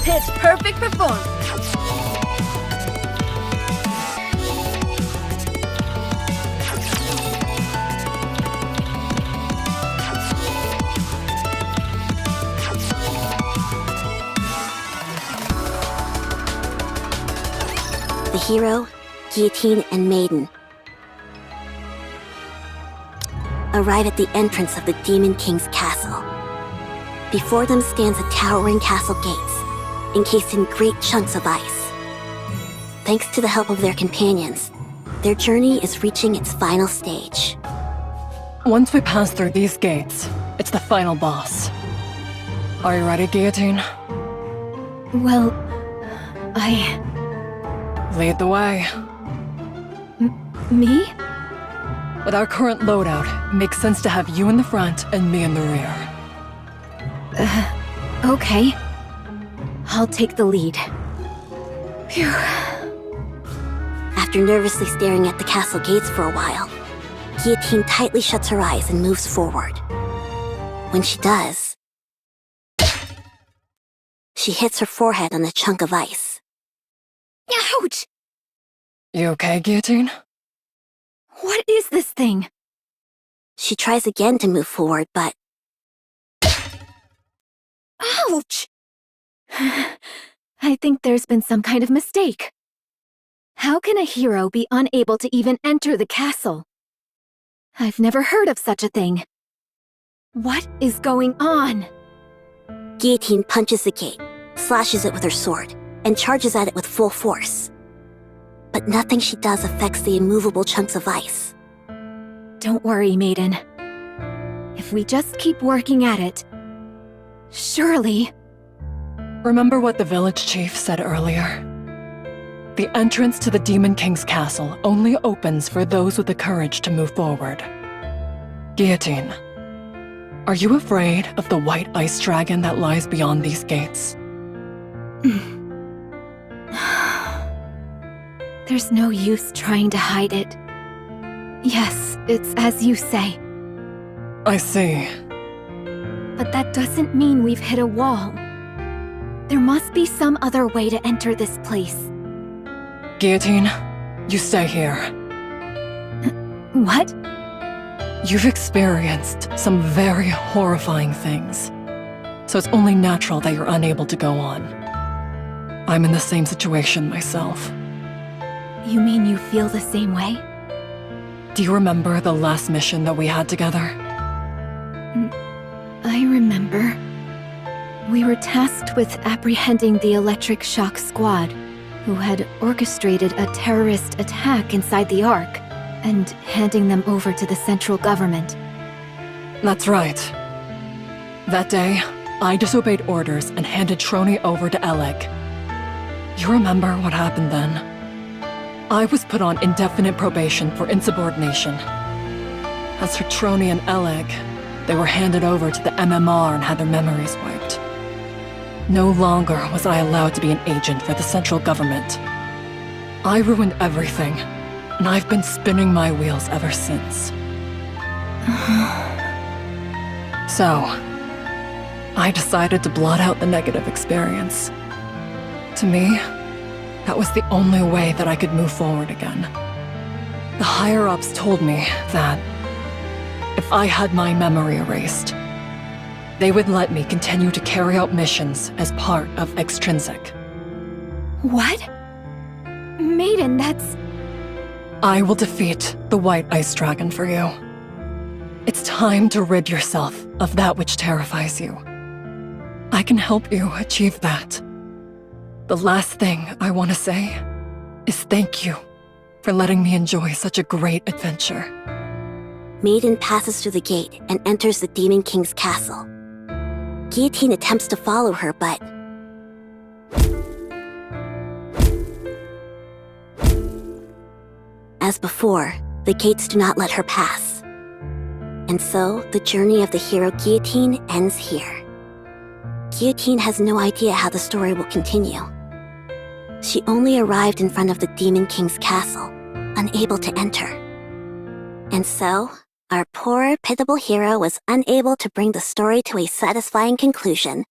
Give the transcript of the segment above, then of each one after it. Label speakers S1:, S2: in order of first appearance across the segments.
S1: pitch perfect performance.
S2: The hero, Guillotine, and Maiden arrive at the entrance of the Demon King's castle. Before them stands a towering castle gates, encased in great chunks of ice. Thanks to the help of their companions, their journey is reaching its final stage.
S3: Once we pass through these gates, it's the final boss. Are you ready, Guillotine?
S1: Well,
S3: Lead the way.
S1: Me?
S3: With our current loadout, it makes sense to have you in the front and me in the rear.
S1: Okay. I'll take the lead. Phew.
S2: After nervously staring at the castle gates for a while, Guillotine tightly shuts her eyes and moves forward. When she does, she hits her forehead on a chunk of ice.
S1: Ouch!
S3: You okay, Guillotine?
S1: What is this thing?
S2: She tries again to move forward, but
S1: Ouch! I think there's been some kind of mistake. How can a hero be unable to even enter the castle? I've never heard of such a thing. What is going on?
S2: Guillotine punches the gate, slashes it with her sword, and charges at it with full force. But nothing she does affects the immovable chunks of ice.
S1: Don't worry, Maiden. If we just keep working at it, surely...
S3: Remember what the village chief said earlier? The entrance to the Demon King's castle only opens for those with the courage to move forward. Guillotine, are you afraid of the white ice dragon that lies beyond these gates?
S1: There's no use trying to hide it. Yes, it's as you say.
S3: I see.
S1: But that doesn't mean we've hit a wall. There must be some other way to enter this place.
S3: Guillotine, you stay here.
S1: What?
S3: You've experienced some very horrifying things, so it's only natural that you're unable to go on. I'm in the same situation myself.
S1: You mean you feel the same way?
S3: Do you remember the last mission that we had together?
S1: I remember. We were tasked with apprehending the Electric Shock Squad, who had orchestrated a terrorist attack inside the Ark, and handing them over to the central government.
S3: That's right. That day, I disobeyed orders and handed Troni over to Oleg. You remember what happened then? I was put on indefinite probation for insubordination. As for Troni and Oleg, they were handed over to the MMR and had their memories wiped. No longer was I allowed to be an agent for the central government. I ruined everything, and I've been spinning my wheels ever since. So, I decided to blot out the negative experience. To me, that was the only way that I could move forward again. The higher-ups told me that if I had my memory erased, they would let me continue to carry out missions as part of Extrinsic.
S1: What? Maiden, that's...
S3: I will defeat the White Ice Dragon for you. It's time to rid yourself of that which terrifies you. I can help you achieve that. The last thing I want to say is thank you for letting me enjoy such a great adventure.
S2: Maiden passes through the gate and enters the Demon King's castle. Guillotine attempts to follow her, but... As before, the gates do not let her pass. And so, the journey of the hero Guillotine ends here. Guillotine has no idea how the story will continue. She only arrived in front of the Demon King's castle, unable to enter. And so, our poor, pitiable hero was unable to bring the story to a satisfying conclusion.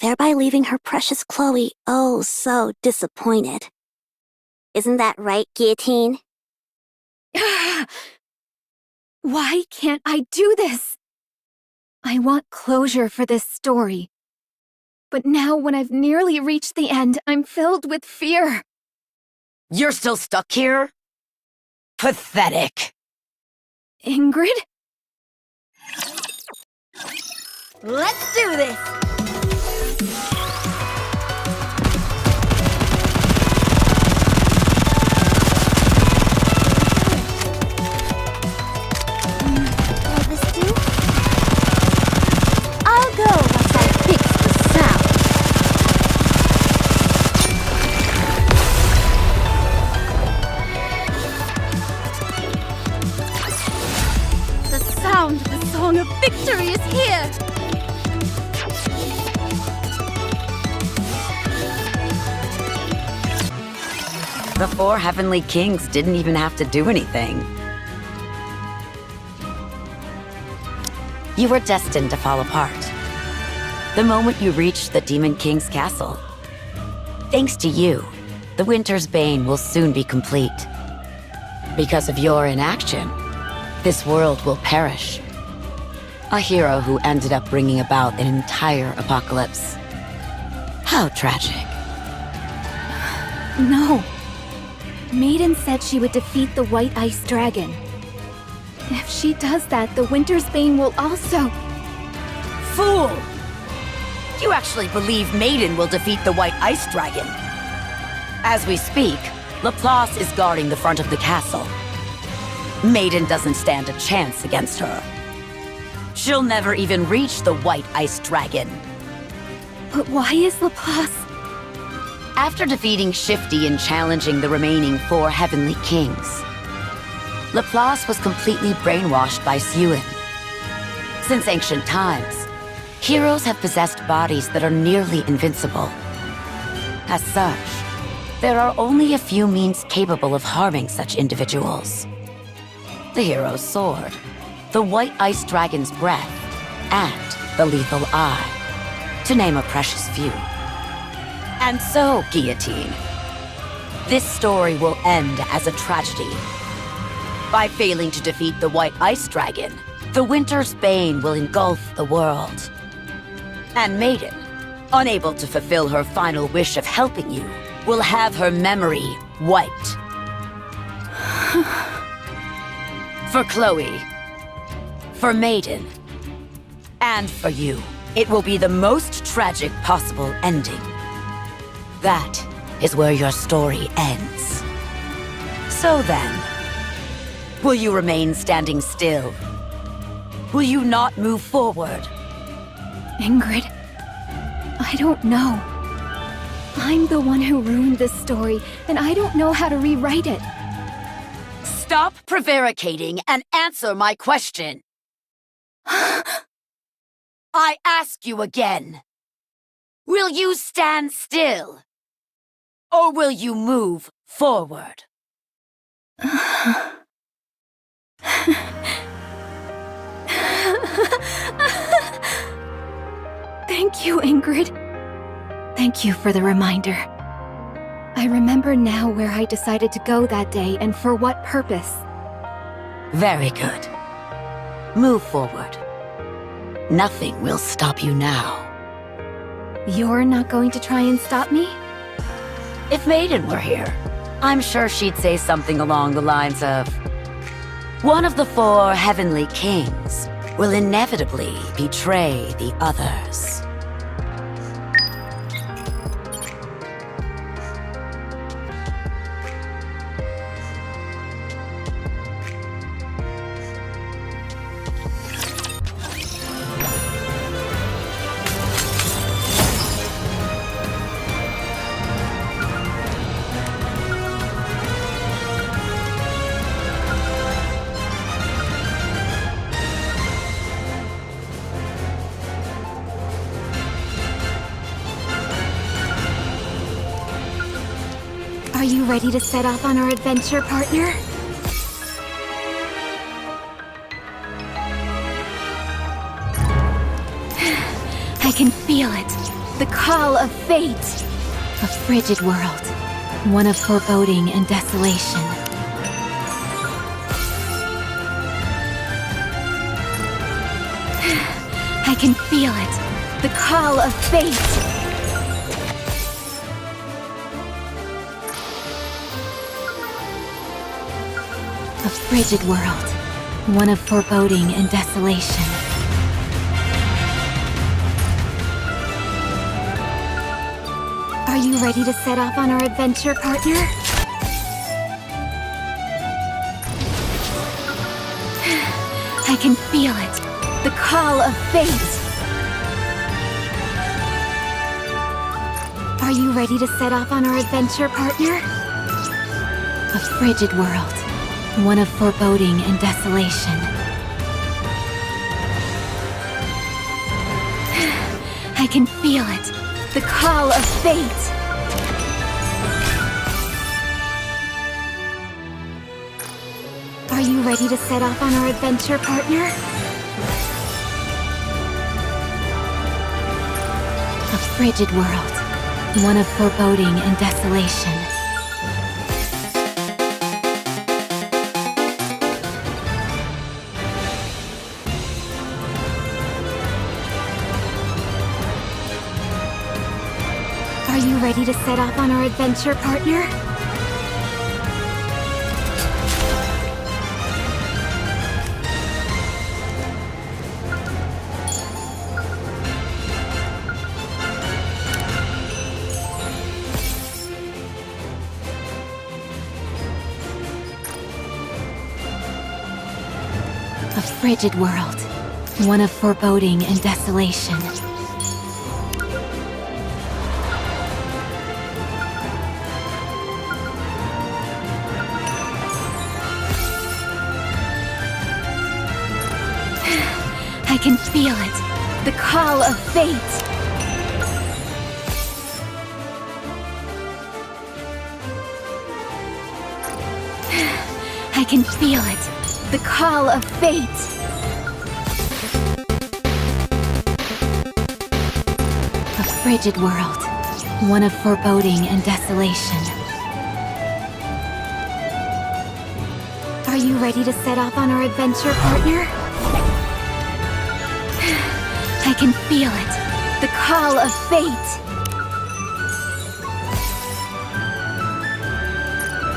S2: thereby leaving her precious Chloe oh so disappointed. Isn't that right, Guillotine?
S1: Why can't I do this? I want closure for this story. But now when I've nearly reached the end, I'm filled with fear.
S4: You're still stuck here? Pathetic.
S1: Ingrid?
S2: Let's do this! Will this do? I'll go once I fix the sound. The sound of the Song of Victory is here!
S4: The 4 Heavenly Kings didn't even have to do anything. You were destined to fall apart the moment you reached the Demon King's castle. Thanks to you, the Winter's Bane will soon be complete. Because of your inaction, this world will perish. A hero who ended up bringing about an entire apocalypse. How tragic.
S1: No. Maiden said she would defeat the White Ice Dragon. If she does that, the Winter's Bane will also...
S4: Fool! You actually believe Maiden will defeat the White Ice Dragon. As we speak, Laplace is guarding the front of the castle. Maiden doesn't stand a chance against her. She'll never even reach the White Ice Dragon.
S1: But why is Laplace...
S4: After defeating Shifty and challenging the remaining 4 Heavenly Kings, Laplace was completely brainwashed by Suen. Since ancient times, heroes have possessed bodies that are nearly invincible. As such, there are only a few means capable of harming such individuals. The hero's sword, the White Ice Dragon's breath, and the lethal eye, to name a precious few. And so, Guillotine, this story will end as a tragedy. By failing to defeat the White Ice Dragon, the Winter's Bane will engulf the world. And Maiden, unable to fulfill her final wish of helping you, will have her memory wiped. For Chloe, for Maiden, and for you, it will be the most tragic possible ending. That is where your story ends. So then, will you remain standing still? Will you not move forward?
S1: Ingrid, I don't know. I'm the one who ruined this story, and I don't know how to rewrite it.
S4: Stop prevaricating and answer my question. I ask you again. Will you stand still? Or will you move forward?
S1: Thank you, Ingrid. Thank you for the reminder. I remember now where I decided to go that day and for what purpose.
S4: Very good. Move forward. Nothing will stop you now.
S1: You're not going to try and stop me?
S4: If Maiden were here, I'm sure she'd say something along the lines of, one of the 4 Heavenly Kings will inevitably betray the others.
S1: Are you ready to set off on our adventure, partner? I can feel it. the call of fate. A frigid world, one of foreboding and desolation. I can feel it, the call of fate. A frigid world, one of foreboding and desolation. Are you ready to set off on our adventure, partner? I can feel it, the call of fate. Are you ready to set off on our adventure, partner? A frigid world, one of foreboding and desolation. I can feel it, the call of fate. Are you ready to set off on our adventure, partner? A frigid world, one of foreboding and desolation. Are you ready to set off on our adventure, partner? A frigid world, one of foreboding and desolation. I can feel it, the call of fate. I can feel it, the call of fate. A frigid world, one of foreboding and desolation. Are you ready to set off on our adventure, partner? I can feel it, the call of fate.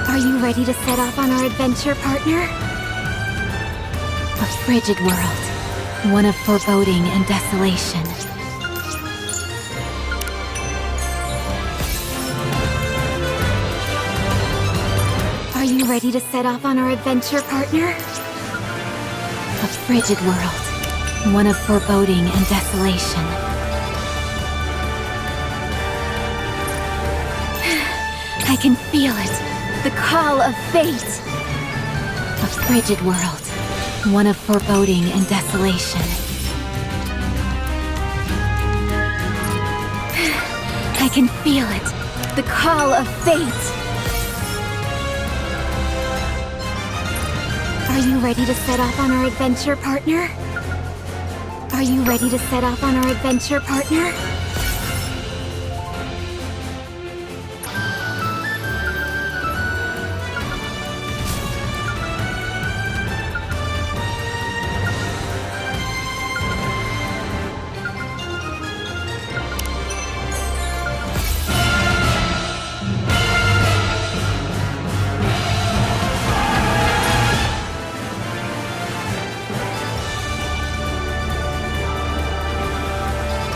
S1: Are you ready to set off on our adventure, partner? A frigid world, one of foreboding and desolation. Are you ready to set off on our adventure, partner? A frigid world, one of foreboding and desolation. I can feel it, the call of fate. A frigid world, one of foreboding and desolation. I can feel it, the call of fate. Are you ready to set off on our adventure, partner? Are you ready to set off on our adventure, partner?